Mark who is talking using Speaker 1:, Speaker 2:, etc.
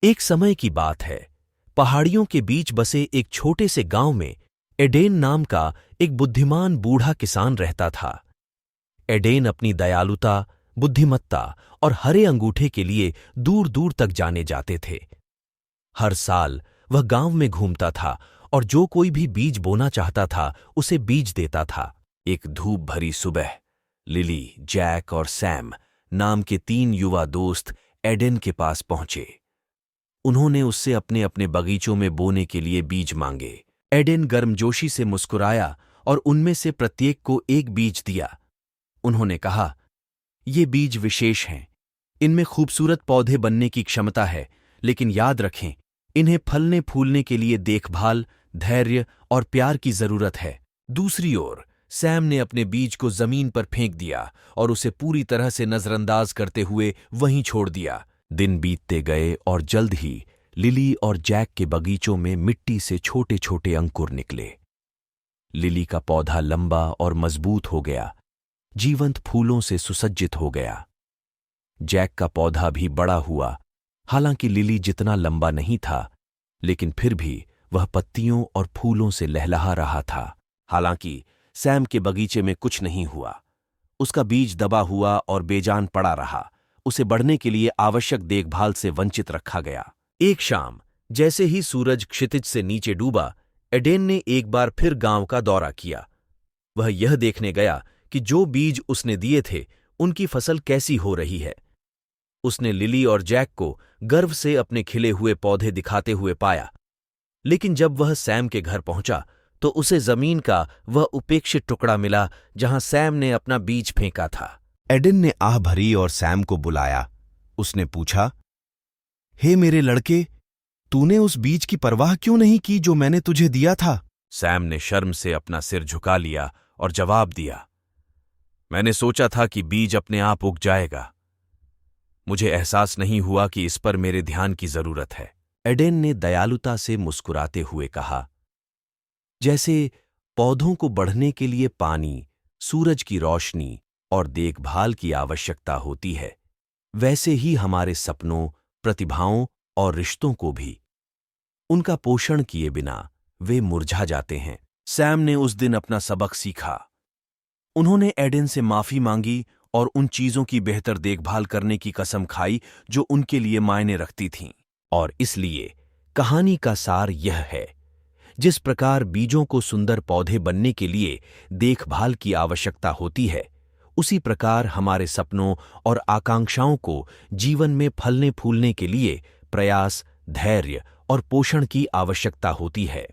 Speaker 1: एक समय की बात है। पहाड़ियों के बीच बसे एक छोटे से गांव में एडेन नाम का एक बुद्धिमान बूढ़ा किसान रहता था। एडेन अपनी दयालुता, बुद्धिमत्ता और हरे अंगूठे के लिए दूर दूर तक जाने जाते थे। हर साल वह गांव में घूमता था और जो कोई भी बीज बोना चाहता था उसे बीज देता था। एक धूप भरी सुबह लिली, जैक और सैम नाम के 3 युवा दोस्त एडेन के पास पहुंचे। उन्होंने उससे अपने अपने बगीचों में बोने के लिए बीज मांगे। एडेन गर्मजोशी से मुस्कुराया और उनमें से प्रत्येक को एक बीज दिया। उन्होंने कहा, ये बीज विशेष हैं। इनमें खूबसूरत पौधे बनने की क्षमता है, लेकिन याद रखें, इन्हें फलने फूलने के लिए देखभाल, धैर्य और प्यार की जरूरत है। दूसरी ओर सैम ने अपने बीज को जमीन पर फेंक दिया और उसे पूरी तरह से नजरअंदाज करते हुए वहीं छोड़ दिया। दिन बीतते गए और जल्द ही लिली और जैक के बगीचों में मिट्टी से छोटे छोटे अंकुर निकले। लिली का पौधा लंबा और मजबूत हो गया, जीवंत फूलों से सुसज्जित हो गया। जैक का पौधा भी बड़ा हुआ। हालांकि लिली जितना लंबा नहीं था, लेकिन फिर भी वह पत्तियों और फूलों से लहलहा रहा था। हालांकि सैम के बगीचे में कुछ नहीं हुआ। उसका बीज दबा हुआ और बेजान पड़ा रहा। उसे बढ़ने के लिए आवश्यक देखभाल से वंचित रखा गया। एक शाम जैसे ही सूरज क्षितिज से नीचे डूबा, एडेन ने एक बार फिर गांव का दौरा किया। वह यह देखने गया कि जो बीज उसने दिए थे उनकी फसल कैसी हो रही है। उसने लिली और जैक को गर्व से अपने खिले हुए पौधे दिखाते हुए पाया। लेकिन जब वह सैम के घर पहुंचा तो उसे जमीन का वह उपेक्षित टुकड़ा मिला जहां सैम ने अपना बीज फेंका था।
Speaker 2: एडेन ने आह भरी और सैम को बुलाया। उसने पूछा, हे मेरे लड़के, तूने उस बीज की परवाह क्यों नहीं की जो मैंने तुझे दिया था?
Speaker 1: सैम ने शर्म से अपना सिर झुका लिया और जवाब दिया, मैंने सोचा था कि बीज अपने आप उग जाएगा। मुझे एहसास नहीं हुआ कि इस पर मेरे ध्यान की जरूरत है। एडेन ने दयालुता से मुस्कुराते हुए कहा, जैसे पौधों को बढ़ने के लिए पानी, सूरज की रोशनी और देखभाल की आवश्यकता होती है, वैसे ही हमारे सपनों, प्रतिभाओं और रिश्तों को भी। उनका पोषण किए बिना वे मुरझा जाते हैं। सैम ने उस दिन अपना सबक सीखा। उन्होंने एडेन से माफी मांगी और उन चीजों की बेहतर देखभाल करने की कसम खाई जो उनके लिए मायने रखती थीं। और इसलिए कहानी का सार यह है, जिस प्रकार बीजों को सुंदर पौधे बनने के लिए देखभाल की आवश्यकता होती है, उसी प्रकार हमारे सपनों और आकांक्षाओं को जीवन में फलने फूलने के लिए प्रयास, धैर्य और पोषण की आवश्यकता होती है।